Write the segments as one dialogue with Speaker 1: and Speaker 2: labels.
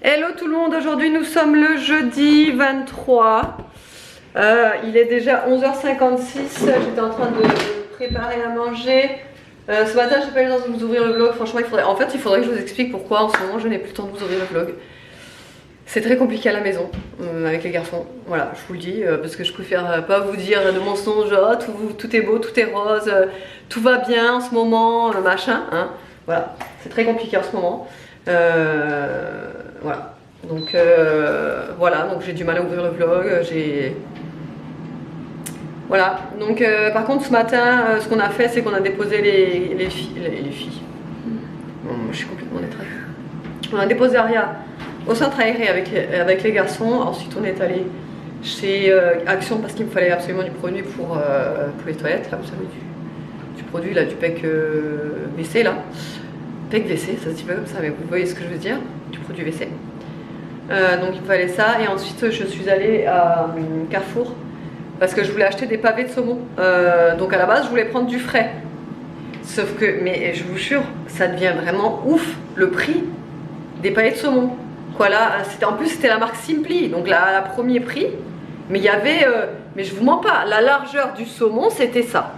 Speaker 1: Hello tout le monde, aujourd'hui nous sommes le jeudi 23. Il est déjà 11h56, j'étais en train de préparer à manger. Ce matin j'ai pas eu le temps de vous ouvrir le vlog, franchement il faudrait que je vous explique pourquoi en ce moment je n'ai plus le temps de vous ouvrir le vlog. C'est très compliqué à la maison avec les garçons, voilà je vous le dis parce que je préfère pas vous dire de mensonges, oh, tout est beau, tout est rose, tout va bien en ce moment, machin, hein. Voilà, c'est très compliqué en ce moment. Voilà, donc j'ai du mal à ouvrir le vlog, voilà, donc par contre ce matin ce qu'on a fait c'est qu'on a déposé les filles. Bon, je suis complètement détraquée. On a déposé Aria au centre aéré avec les garçons, ensuite on est allé chez Action parce qu'il me fallait absolument du produit pour les toilettes, là vous savez du produit là, du PEC WC là. PEC WC, ça se dit pas comme ça, mais vous voyez ce que je veux dire, du produit WC. Donc il me fallait ça, et ensuite je suis allée à Carrefour parce que je voulais acheter des pavés de saumon. Donc à la base je voulais prendre du frais, sauf que, mais je vous jure, ça devient vraiment ouf le prix des pavés de saumon. Quoi là, en plus c'était la marque Simply, donc la premier prix, mais il y avait, mais je vous mens pas, la largeur du saumon c'était ça.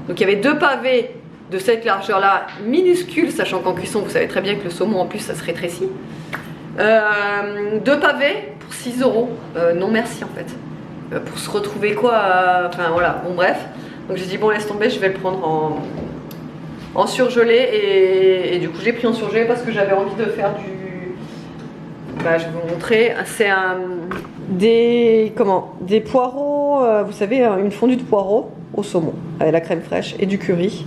Speaker 1: Donc il y avait deux pavés de cette largeur là minuscule, sachant qu'en cuisson vous savez très bien que le saumon en plus ça se rétrécit. Deux pavés pour 6 €, non merci en fait, pour se retrouver quoi, enfin voilà, bon bref, donc j'ai dit bon laisse tomber, je vais le prendre en surgelé, et du coup j'ai pris en surgelé parce que j'avais envie de faire je vais vous montrer, c'est des poireaux, vous savez, une fondue de poireaux au saumon avec la crème fraîche et du curry.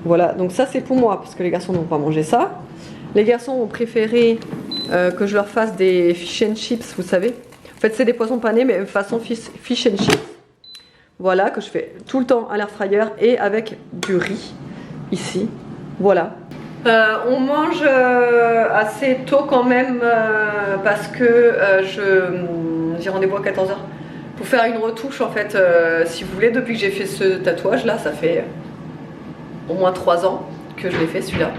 Speaker 1: Voilà, donc ça c'est pour moi parce que les garçons n'ont pas mangé ça. Les garçons ont préféré que je leur fasse des fish and chips, vous savez. En fait c'est des poissons panés mais façon fish and chips. Voilà, que je fais tout le temps à l'air fryer et avec du riz ici. Voilà. On mange assez tôt quand même parce que j'ai rendez-vous à 14 h pour faire une retouche en fait. Si vous voulez, depuis que j'ai fait ce tatouage là, ça fait au moins 3 ans que je l'ai fait celui-là.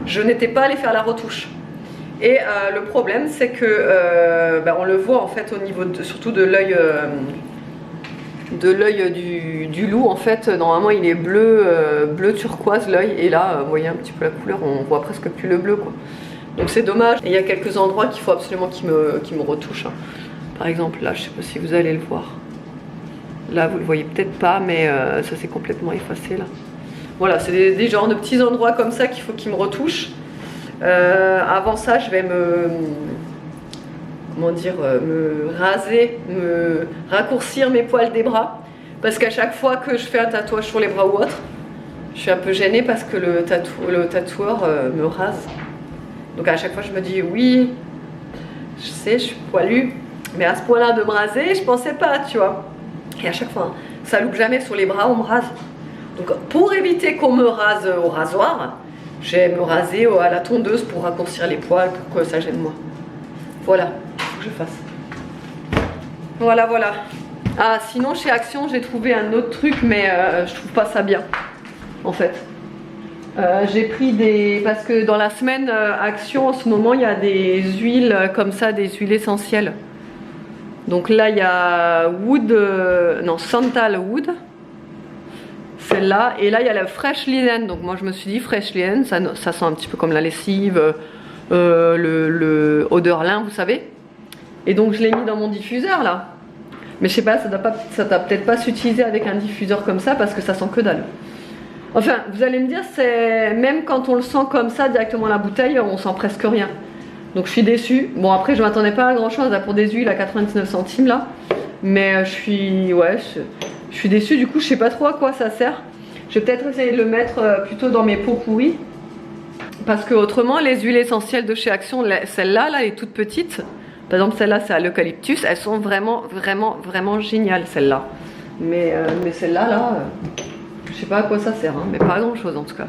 Speaker 1: Je n'étais pas allée faire la retouche. Et le problème c'est que on le voit en fait au niveau surtout de l'œil du loup en fait. Normalement il est bleu turquoise l'œil, et là vous voyez un petit peu la couleur, on voit presque plus le bleu quoi. Donc c'est dommage, et il y a quelques endroits qu'il faut absolument qu'il me retouche hein. Par exemple là, je sais pas si vous allez le voir, là vous le voyez peut-être pas, mais ça s'est complètement effacé là. Voilà, c'est des genres de petits endroits comme ça qu'il faut qu'il me retouche. Avant ça je vais me raser, me raccourcir mes poils des bras, parce qu'à chaque fois que je fais un tatouage sur les bras ou autre, je suis un peu gênée parce que le tatoueur me rase. Donc à chaque fois je me dis oui, je sais, je suis poilue, mais à ce point là de me raser je pensais pas, tu vois. Et à chaque fois ça loupe jamais, sur les bras on me rase. Donc pour éviter qu'on me rase au rasoir, je vais me raser à la tondeuse pour raccourcir les poils, pour que ça gêne moi. Voilà, faut que je fasse. Voilà. Ah, sinon chez Action j'ai trouvé un autre truc, mais je trouve pas ça bien en fait. J'ai pris parce que dans la semaine Action en ce moment il y a des huiles comme ça, des huiles essentielles. Donc là il y a Santal Wood, celle-là, et là il y a la Fresh Linen. Donc moi je me suis dit Fresh Linen, ça sent un petit peu comme la lessive, le odeur lin, vous savez. Et donc je l'ai mis dans mon diffuseur là. Mais je sais pas, ça doit peut-être pas s'utiliser avec un diffuseur comme ça parce que ça sent que dalle. Enfin, vous allez me dire, c'est même quand on le sent comme ça directement à la bouteille, on sent presque rien. Donc je suis déçue. Bon après je m'attendais pas à grand chose là, pour des huiles à 99 centimes là. Mais je suis déçue, du coup je sais pas trop à quoi ça sert. Je vais peut-être essayer de le mettre plutôt dans mes pots pourris. Parce que autrement les huiles essentielles de chez Action, celle-là, là, les toutes petites, par exemple celle-là c'est à l'eucalyptus, elles sont vraiment géniales celles-là. Mais celle-là, je sais pas à quoi ça sert, hein, mais pas à grand chose en tout cas.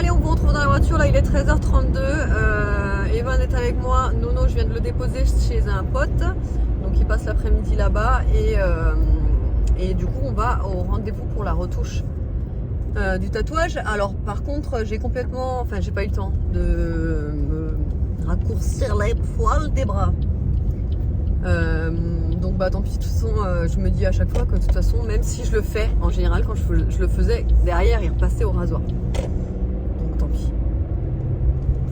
Speaker 1: allez, on vous retrouve dans la voiture, là il est 13h32. Evan est avec moi, Nono je viens de le déposer chez un pote. Donc il passe l'après-midi là-bas et du coup on va au rendez-vous pour la retouche du tatouage. Alors par contre j'ai complètement, enfin j'ai pas eu le temps de me raccourcir les poils des bras. Donc bah tant pis, de toute façon je me dis à chaque fois que de toute façon même si je le fais, en général quand je le faisais derrière il repassait au rasoir. Donc tant pis.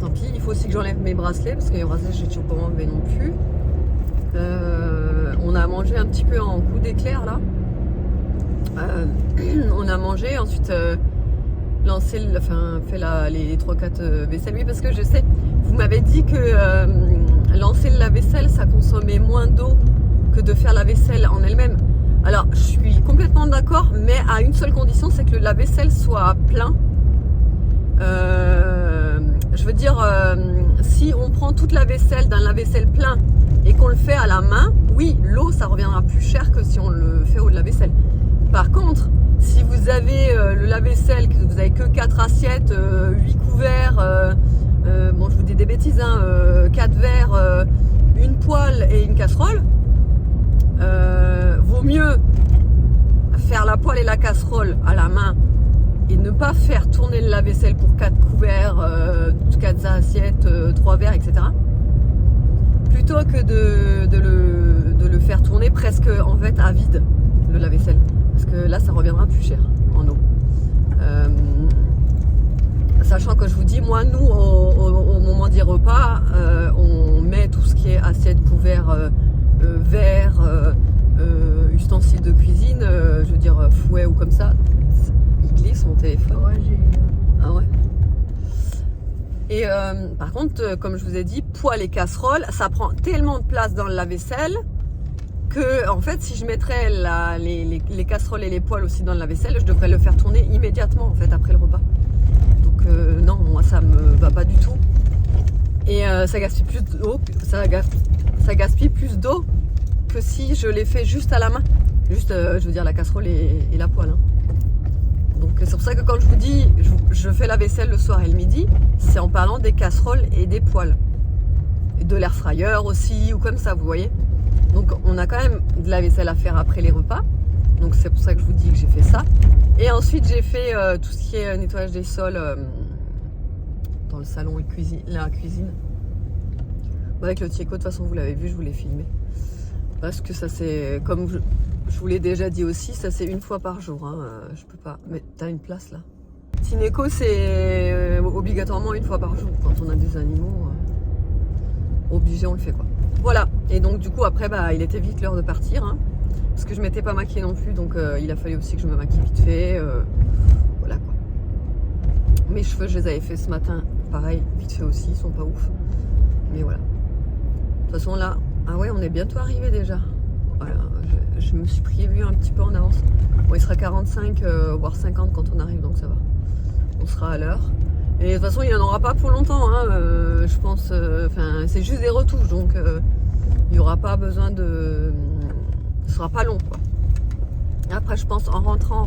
Speaker 1: Tant pis, il faut aussi que j'enlève mes bracelets parce que les bracelets j'ai toujours pas enlevé non plus. On a mangé un petit peu en coup d'éclair là. On a mangé, ensuite lancé, fait les 3-4 vaisselles. Oui, parce que je sais, vous m'avez dit que lancer le lave-vaisselle ça consommait moins d'eau que de faire la vaisselle en elle-même. Alors je suis complètement d'accord, mais à une seule condition, c'est que le lave-vaisselle soit plein. Je veux dire, si on prend toute la vaisselle d'un lave-vaisselle plein et qu'on le fait à la main, oui, l'eau ça reviendra plus cher que si on le fait au lave-vaisselle. Par contre, si vous avez le lave-vaisselle, que vous avez que 4 assiettes, 8 couverts, bon je vous dis des bêtises, hein, 4 verres, une poêle et une casserole, vaut mieux faire la poêle et la casserole à la main et ne pas faire tourner le lave-vaisselle pour 4 couverts, 4 assiettes, 3 verres, etc. Plutôt que de le faire tourner presque en fait à vide, le lave-vaisselle. Parce que là, ça reviendra plus cher en eau. Sachant que je vous dis, moi, nous, au moment des repas, on met tout ce qui est assiette, couvert, verre, ustensiles de cuisine, je veux dire fouet ou comme ça. Il glisse mon téléphone.
Speaker 2: Ouais, j'ai...
Speaker 1: Ah ouais. Et par contre, comme je vous ai dit, poêle et casserole, ça prend tellement de place dans le lave-vaisselle que, en fait, si je mettrais les casseroles et les poêles aussi dans le lave-vaisselle, je devrais le faire tourner immédiatement, en fait, après le repas. Donc non, moi, ça me va pas du tout. Et ça gaspille plus d'eau, ça gaspille plus d'eau que si je les fais juste à la main. Juste, je veux dire, la casserole et la poêle. Hein. Donc c'est pour ça que quand je vous dis je fais la vaisselle le soir et le midi, c'est en parlant des casseroles et des poêles. Et de l'air fryer aussi, ou comme ça, vous voyez. Donc on a quand même de la vaisselle à faire après les repas. Donc c'est pour ça que je vous dis que j'ai fait ça. Et ensuite j'ai fait tout ce qui est nettoyage des sols dans le salon et la cuisine. Avec le Tieco, de toute façon vous l'avez vu, je vous l'ai filmé. Parce que ça c'est, comme je vous l'ai déjà dit aussi, ça c'est une fois par jour. Hein. Je peux pas. Mais t'as une place là. Tineco c'est obligatoirement une fois par jour. Quand on a des animaux, obligé on le fait quoi. Voilà. Et donc du coup après bah il était vite l'heure de partir. Hein. Parce que je m'étais pas maquillée non plus, donc il a fallu aussi que je me maquille vite fait. Voilà quoi. Mes cheveux je les avais fait ce matin, pareil, vite fait aussi, ils sont pas ouf. Mais voilà. De toute façon là, ah ouais on est bientôt arrivé déjà. Voilà, je me suis prévu un petit peu en avance. Bon, il sera 45, voire 50 quand on arrive, donc ça va. On sera à l'heure. Et de toute façon, il n'y en aura pas pour longtemps, hein, je pense. C'est juste des retouches, donc il n'y aura pas besoin de... Ce sera pas long, quoi. Après, je pense, en rentrant,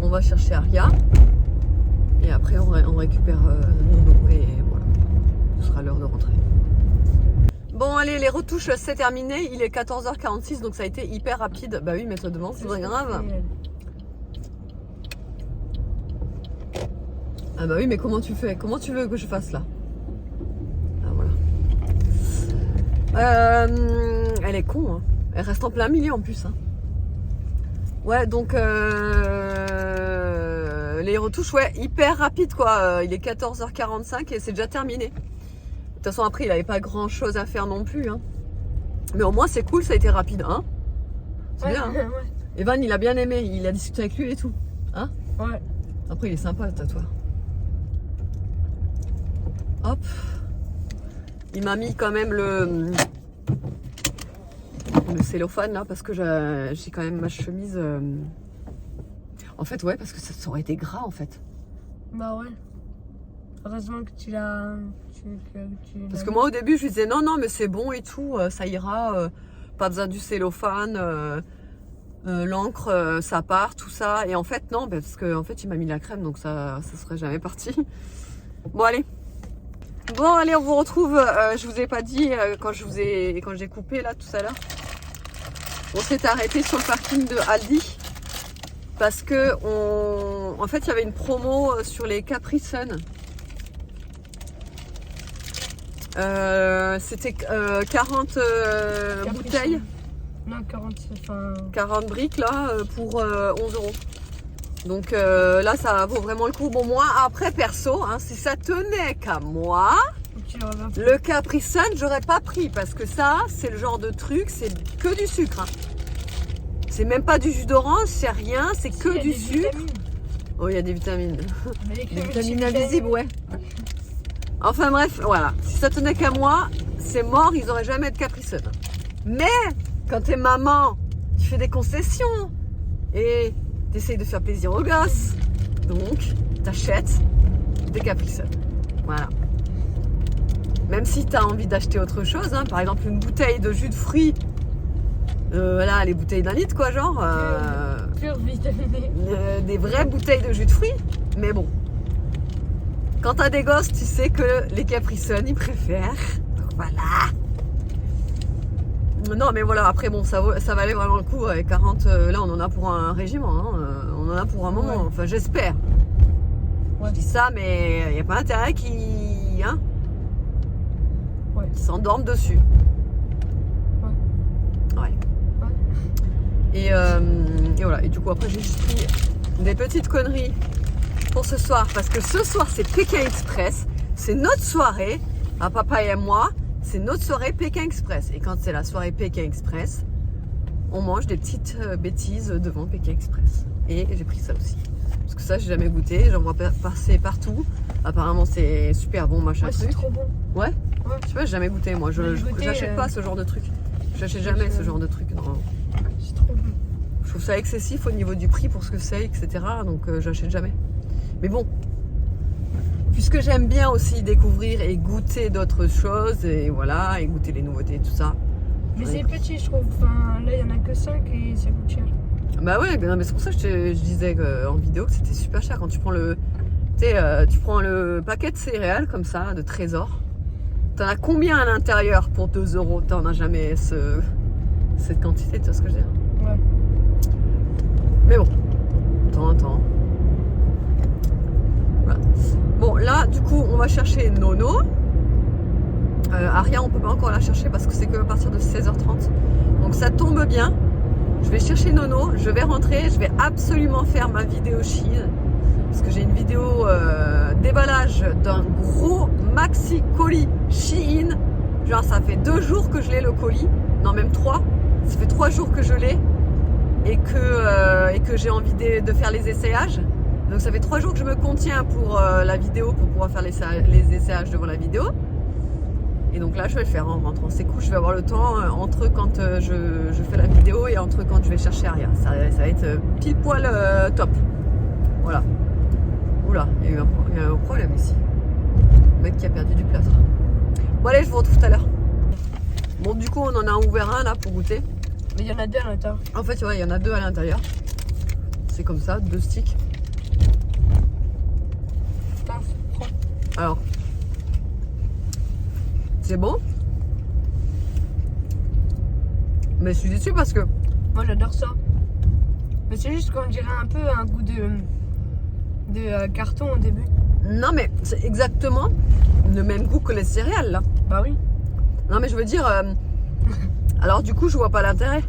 Speaker 1: on va chercher Aria. Et après, on récupère Nono et voilà. Ce sera l'heure de rentrer. Bon allez, les retouches c'est terminé, il est 14h46 donc ça a été hyper rapide. Bah oui mais toi demande, c'est pas grave. Ah bah oui mais comment tu fais? Comment tu veux que je fasse là? Ah voilà. Elle est con hein. Elle reste en plein milieu en plus hein. Ouais donc les retouches ouais hyper rapide quoi. Il est 14h45 et c'est déjà terminé. De toute façon après il avait pas grand chose à faire non plus hein. Mais au moins c'est cool, ça a été rapide hein. C'est bien hein.
Speaker 2: Ouais.
Speaker 1: Evan il a bien aimé, il a discuté avec lui et tout hein.
Speaker 2: Ouais.
Speaker 1: Après il est sympa le tatoueur. Hop. Il m'a mis quand même le cellophane là parce que j'ai quand même ma chemise en fait ouais parce que ça aurait été gras en fait.
Speaker 2: Bah ouais. Heureusement que tu l'as...
Speaker 1: Parce que moi au début je lui disais non mais c'est bon et tout, ça ira, pas besoin du cellophane. l'encre, ça part, tout ça. Et en fait, non, parce qu'en fait, il m'a mis la crème, donc ça serait jamais parti. Bon, allez. Bon, allez, on vous retrouve. Je vous ai pas dit quand j'ai coupé là tout à l'heure. On s'est arrêté sur le parking de Aldi parce que en fait, il y avait une promo sur les Capri Sun. C'était 40 bouteilles.
Speaker 2: Non, 40, enfin...
Speaker 1: 40 briques là pour 11 €. Donc là ça vaut vraiment le coup. Bon, moi après perso, hein, si ça tenait qu'à moi, le Capri Sun j'aurais pas pris parce que ça c'est le genre de truc, c'est que du sucre. Hein. C'est même pas du jus d'orange, c'est rien, c'est que du sucre. Vitamines. Oh, il y a des vitamines. Des vitamines invisibles, ouais. Enfin bref, voilà. Si ça tenait qu'à moi, c'est mort, ils auraient jamais de Capri Sun. Mais quand t'es maman, tu fais des concessions et t'essayes de faire plaisir aux gosses. Donc, t'achètes des Capri Sun. Voilà. Même si t'as envie d'acheter autre chose, hein, par exemple une bouteille de jus de fruits. Là, les bouteilles d'1 litre, quoi, genre.
Speaker 2: Pure vitaminé.
Speaker 1: Des vraies bouteilles de jus de fruits. Mais bon. Quand t'as des gosses, tu sais que les Capri Sun, ils préfèrent. Donc voilà. Non, mais voilà, après, bon, ça valait vraiment le coup. Avec 40, là, on en a pour un régiment. Hein, on en a pour un moment. Ouais. Enfin, j'espère. Ouais. Je dis ça, mais il n'y a pas intérêt qu'ils s'endorment dessus. Ouais. Et voilà. Et du coup, après, j'ai juste pris des petites conneries pour ce soir. Parce que ce soir, c'est Pékin Express. C'est notre soirée, à papa et à moi. C'est notre soirée Pékin Express. Et quand c'est la soirée Pékin Express, on mange des petites bêtises devant Pékin Express. Et j'ai pris ça aussi. Parce que ça, j'ai jamais goûté. J'en vois passer partout. Apparemment, c'est super bon, machin truc.
Speaker 2: C'est trop bon.
Speaker 1: Ouais. Je sais pas, j'ai jamais goûté. Moi, j'achète pas ce genre de truc. J'achète jamais ce genre de truc. Non.
Speaker 2: C'est trop bon.
Speaker 1: Je trouve ça excessif au niveau du prix pour ce que c'est, etc. Donc, j'achète jamais. Mais bon. Puisque j'aime bien aussi découvrir et goûter d'autres choses, et voilà, et goûter les nouveautés, tout ça.
Speaker 2: Mais c'est petit, je trouve. Enfin, là, il n'y en a que 5 et ça coûte cher.
Speaker 1: Bah ouais, non, mais c'est pour ça que je disais en vidéo que c'était super cher. Quand tu prends tu prends le paquet de céréales comme ça, de Trésor. T'en as combien à l'intérieur pour 2 €? T'en as jamais cette quantité, tu vois ce que je veux dire?
Speaker 2: Ouais.
Speaker 1: Mais bon, de temps en temps. Voilà. Bon, là, du coup, on va chercher Nono. Aria, on peut pas encore la chercher parce que c'est que à partir de 16h30. Donc ça tombe bien. Je vais chercher Nono, je vais rentrer, je vais absolument faire ma vidéo Shein. Parce que j'ai une vidéo déballage d'un gros maxi colis Shein. Genre ça fait 2 jours que je l'ai le colis. Non, même 3. Ça fait 3 jours que je l'ai. Et que j'ai envie de faire les essayages. Donc ça fait 3 jours que je me contiens pour la vidéo, pour pouvoir faire les essayages devant la vidéo. Et donc là je vais le faire en rentrant. C'est cool, je vais avoir le temps entre quand je fais la vidéo et entre quand je vais chercher Aria. Ça va être pile poil top. Voilà. Oula, il y a eu un problème ici. Le mec qui a perdu du plâtre. Bon allez, je vous retrouve tout à l'heure. Bon, du coup on en a ouvert un là pour goûter.
Speaker 2: Mais il y en a 2 à l'intérieur. En
Speaker 1: fait, ouais, il y en a 2 à l'intérieur. C'est comme ça, 2 sticks. Alors, c'est bon. Mais je suis déçue parce que...
Speaker 2: Moi j'adore ça. Mais c'est juste qu'on dirait un peu un goût de carton au début.
Speaker 1: Non mais c'est exactement le même goût que les céréales là.
Speaker 2: Bah oui.
Speaker 1: Non mais je veux dire... alors du coup je vois pas l'intérêt.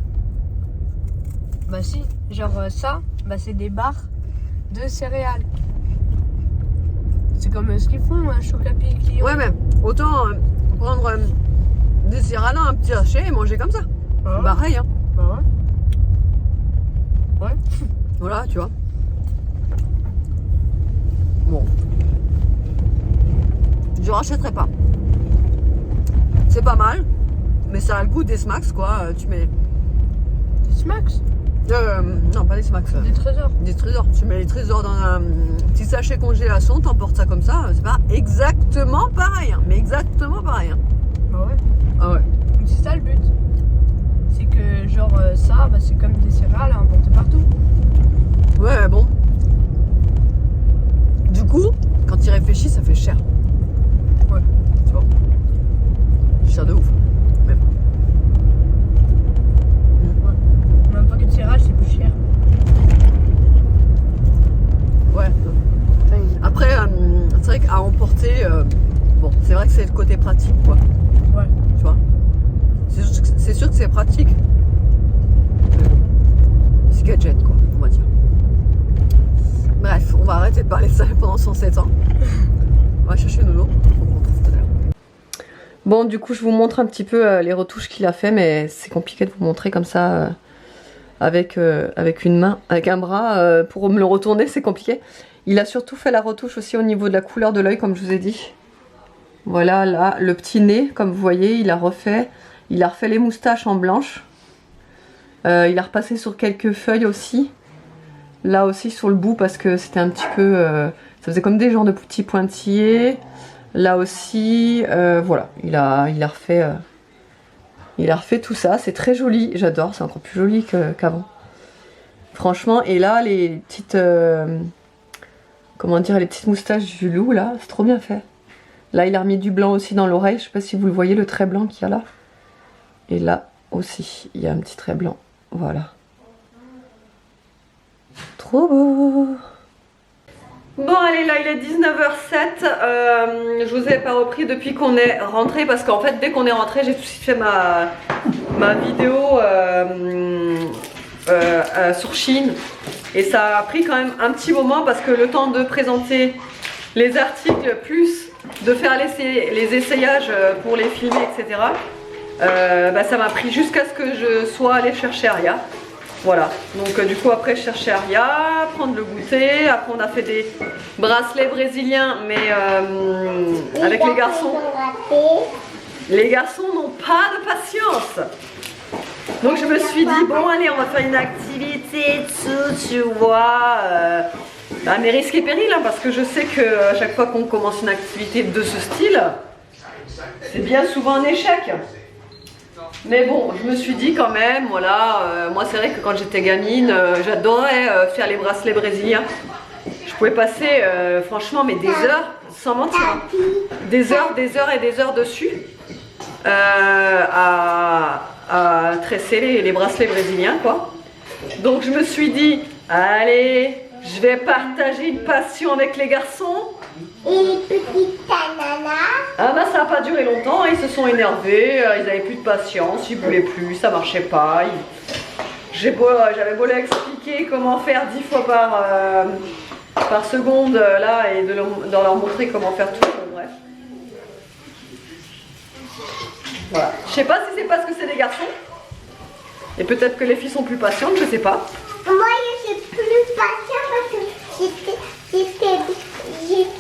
Speaker 2: Bah si, genre ça, bah c'est des barres de céréales. C'est comme ce qu'ils font à Chocapic.
Speaker 1: Ouais mais autant prendre des céréales un petit sachet et manger comme ça.
Speaker 2: Ah ouais.
Speaker 1: Pareil hein.
Speaker 2: Bah ouais. Ouais.
Speaker 1: Voilà tu vois. Bon. Je rachèterai pas. C'est pas mal. Mais ça a le goût des Smacks quoi. Tu mets...
Speaker 2: Des Smacks?
Speaker 1: Non, pas des Smacks.
Speaker 2: Des Trésors.
Speaker 1: Des Trésors. Tu mets les Trésors dans un petit sachet congélation, t'emportes ça comme ça. C'est pas exactement pareil. Hein, mais exactement pareil. Hein.
Speaker 2: Bah ouais.
Speaker 1: Ah ouais.
Speaker 2: C'est ça le but. C'est que que genre ça, bah, c'est comme des céréales importées partout.
Speaker 3: Ouais, bon. Du coup, quand il réfléchit, ça fait cher.
Speaker 2: Ouais.
Speaker 3: Tu vois. Cher de ouf. Même.
Speaker 2: Un paquet de céréales, c'est plus cher.
Speaker 3: Ouais. Après, c'est vrai qu'à emporter, bon, c'est vrai que c'est le côté pratique, quoi.
Speaker 2: Ouais.
Speaker 3: Tu vois. C'est sûr que c'est pratique. C'est gadget, quoi, on va dire. Bref, on va arrêter de parler de ça pendant 107 ans. On va chercher Nono. On retrouve tout à l'heure.
Speaker 1: Bon, du coup, je vous montre un petit peu les retouches qu'il a fait, mais c'est compliqué de vous montrer comme ça avec une main, avec un bras. Pour me le retourner, c'est compliqué. Il a surtout fait la retouche aussi au niveau de la couleur de l'œil, comme je vous ai dit. Voilà, là, le petit nez, comme vous voyez, il a refait les moustaches en blanche. Il a repassé sur quelques feuilles aussi. Là aussi sur le bout parce que c'était un petit peu... ça faisait comme des genres de petits pointillés. Là aussi, voilà, il a refait tout ça. C'est très joli, j'adore, c'est encore plus joli qu'avant. Franchement, et là, les petites... comment dire, les petites moustaches du loup, là, c'est trop bien fait. Là, il a remis du blanc aussi dans l'oreille. Je sais pas si vous le voyez, le trait blanc qu'il y a là. Et là aussi, il y a un petit trait blanc. Voilà. Trop beau. Bon, allez, là, il est 19h07. Je vous ai pas repris depuis qu'on est rentré. Parce qu'en fait, dès qu'on est rentré, j'ai tout de suite fait ma vidéo sur Shein. Et ça a pris quand même un petit moment parce que le temps de présenter les articles, plus de faire les essayages pour les filmer, etc. Bah, ça m'a pris jusqu'à ce que je sois allée chercher Aria. Voilà, donc du coup après je cherchais Aria, prendre le goûter, après on a fait des bracelets brésiliens mais avec les garçons. Les garçons n'ont pas de patience. Donc je me suis dit bon allez on va faire une activité, tu vois, à mes risques et périls, hein, parce que je sais que à chaque fois qu'on commence une activité de ce style, c'est bien souvent un échec. Mais bon, je me suis dit quand même, voilà, moi c'est vrai que quand j'étais gamine, j'adorais faire les bracelets brésiliens. Je pouvais passer, franchement, mais des heures, sans mentir, hein, des heures et des heures dessus à tresser les bracelets brésiliens, quoi. Donc je me suis dit, allez, je vais partager une passion avec les garçons.
Speaker 4: Et les petites bananas.
Speaker 1: Ah bah ça n'a pas duré longtemps, ils se sont énervés, ils n'avaient plus de patience, ils voulaient plus, ça marchait pas. J'avais beau leur expliquer comment faire 10 fois par seconde là et de leur montrer comment faire tout, bref. Voilà. Je sais pas si c'est parce que c'est des garçons, et peut-être que les filles sont plus patientes, je sais pas.
Speaker 4: Moi je suis plus patiente parce que j'étais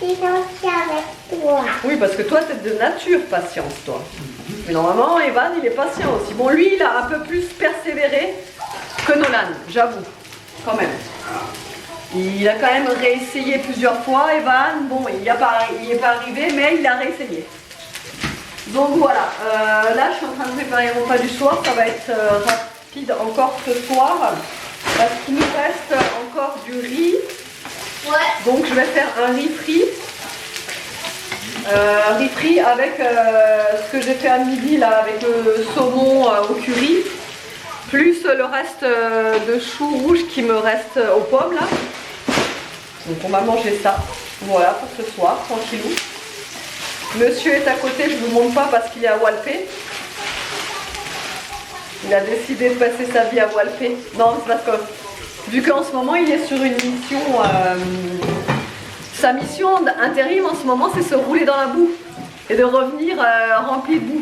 Speaker 4: gentille avec toi.
Speaker 1: Oui, parce que toi, t'es de nature patience, toi. Mais normalement, Evan, il est patient aussi. Bon, lui, il a un peu plus persévéré que Nolan, j'avoue, quand même. Il a quand même réessayé plusieurs fois, Evan. Bon, il n'y est pas arrivé, mais il a réessayé. Donc voilà, là, je suis en train de préparer mon repas du soir. Ça va être rapide encore ce soir, parce qu'il nous reste encore du riz.
Speaker 4: Ouais.
Speaker 1: Donc je vais faire un riz frit. Riz frit avec ce que j'ai fait à midi là, avec le saumon au curry, plus le reste de choux rouges qui me reste aux pommes là. Donc on va manger ça. Voilà pour ce soir, tranquillou. Monsieur est à côté, je ne vous montre pas parce qu'il est à Walpé. Il a décidé de passer sa vie à Walpé. Non, c'est parce que vu qu'en ce moment il est sur une mission, sa mission d'intérim en ce moment c'est se rouler dans la boue et de revenir rempli de boue.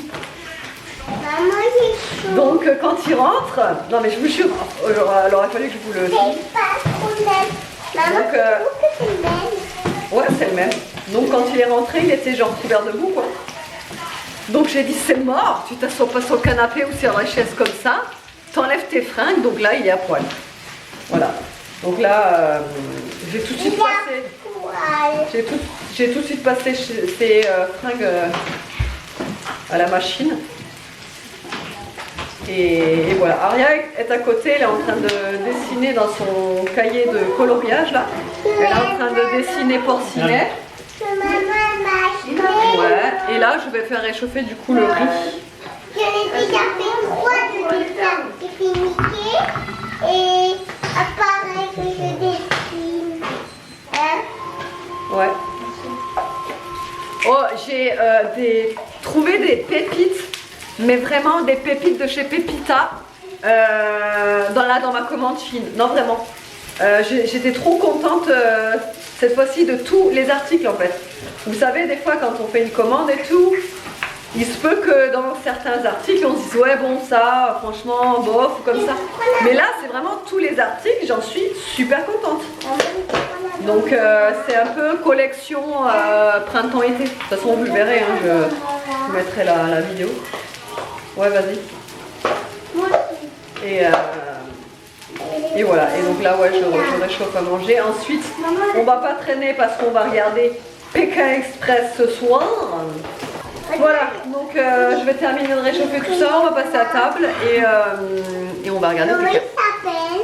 Speaker 4: Maman, j'ai chaud.
Speaker 1: Donc quand il rentre, non mais je vous jure, il aurait fallu que je vous le dise.
Speaker 4: C'est pas trop belle. Maman,
Speaker 1: Donc,
Speaker 4: je trouve que c'est belle.
Speaker 1: Ouais, c'est le même. Donc quand il est rentré, il était genre couvert de boue quoi. Donc j'ai dit c'est mort, tu t'assois pas sur le canapé ou sur la chaise comme ça, t'enlèves tes fringues, donc là il est à poil. Voilà. Donc là, j'ai tout de suite passé. J'ai tout de suite passé ces fringues à la machine. Et voilà, Aria est à côté, elle est en train de dessiner dans son cahier de coloriage là. Elle est en train de dessiner Porcinet. Ouais, et là je vais faire réchauffer du coup le riz.
Speaker 4: Je l'ai déjà fait 3 depuis que j'ai fini et apparaît que je dessine. Hein?
Speaker 1: Ouais. Oh, j'ai trouvé des pépites, mais vraiment des pépites de chez Pépita dans ma commande Chine. Non, vraiment. J'étais trop contente cette fois-ci de tous les articles en fait. Vous savez, des fois quand on fait une commande et tout, il se peut que dans certains articles on se dise ouais bon ça franchement bof ou comme ça. Mais là c'est vraiment tous les articles, j'en suis super contente. Donc c'est un peu collection printemps-été. De toute façon vous le verrez, hein, je mettrai la vidéo. Ouais vas-y. Et voilà, et donc là ouais je réchauffe à manger. Ensuite on va pas traîner parce qu'on va regarder Pékin Express ce soir. Voilà, donc je vais terminer de réchauffer tout ça, on va passer à table et on va regarder
Speaker 4: Comment il
Speaker 1: Pékin.
Speaker 4: s'appelle?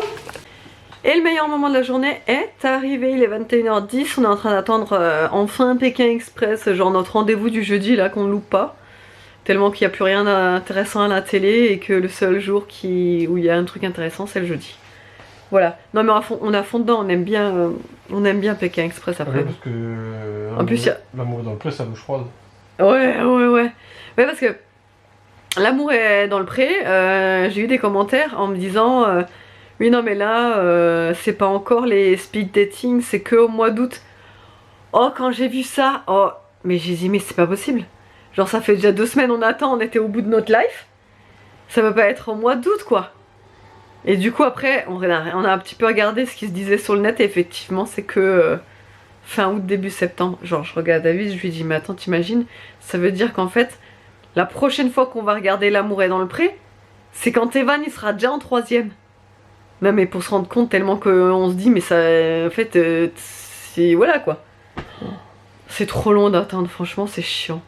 Speaker 1: Et le meilleur moment de la journée est arrivé, il est 21h10, on est en train d'attendre enfin Pékin Express, genre notre rendez-vous du jeudi là qu'on ne loupe pas. Tellement qu'il n'y a plus rien d'intéressant à la télé et que le seul jour où il y a un truc intéressant c'est le jeudi. Voilà, non mais on est à fond dedans, on aime bien Pékin Express après.
Speaker 5: Ouais, parce que
Speaker 1: En plus, il y a...
Speaker 5: l'amour dans le pré, ça douche froide.
Speaker 1: Ouais, parce que l'amour est dans le pré, j'ai eu des commentaires en me disant oui non mais là c'est pas encore les speed dating, c'est que au mois d'août. Oh quand j'ai vu ça, oh mais j'ai dit mais c'est pas possible. Genre ça fait déjà 2 semaines on attend, on était au bout de notre life. Ça peut pas être au mois d'août quoi. Et du coup après on a un petit peu regardé ce qui se disait sur le net et effectivement c'est que fin août début septembre. Genre je regarde David, je lui dis mais attends t'imagines, ça veut dire qu'en fait la prochaine fois qu'on va regarder L'amour est dans le pré, c'est quand Evan il sera déjà en 3ème. Non mais pour se rendre compte tellement qu'on se dit mais ça en fait c'est voilà quoi. C'est trop long d'attendre, franchement c'est chiant.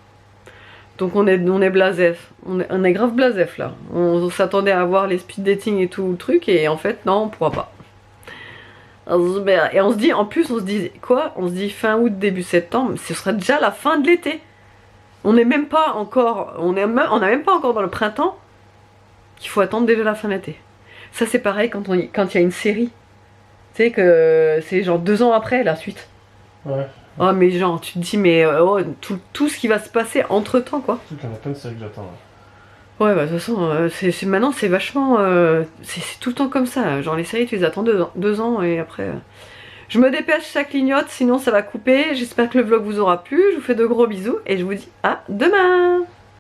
Speaker 1: Donc on est blasef, on est grave blasef là. On s'attendait à avoir les speed dating et tout le truc et en fait non on pourra pas. Et on se dit, en plus on se dit quoi? On se dit fin août début septembre, ce sera déjà la fin de l'été. On n'est même pas encore, on n'a même pas encore dans le printemps qu'il faut attendre déjà la fin de l'été. Ça c'est pareil quand il y a une série. Tu sais que c'est genre 2 ans après la suite.
Speaker 5: Ouais.
Speaker 1: Oh mais genre tu te dis mais oh, tout ce qui va se passer entre temps quoi.
Speaker 5: Il y en a plein de séries que j'attends.
Speaker 1: Ouais bah de toute façon maintenant c'est vachement c'est tout le temps comme ça. Genre les séries tu les attends 2 ans et après je me dépêche, ça clignote sinon ça va couper. J'espère que le vlog vous aura plu. Je vous fais de gros bisous et je vous dis à demain.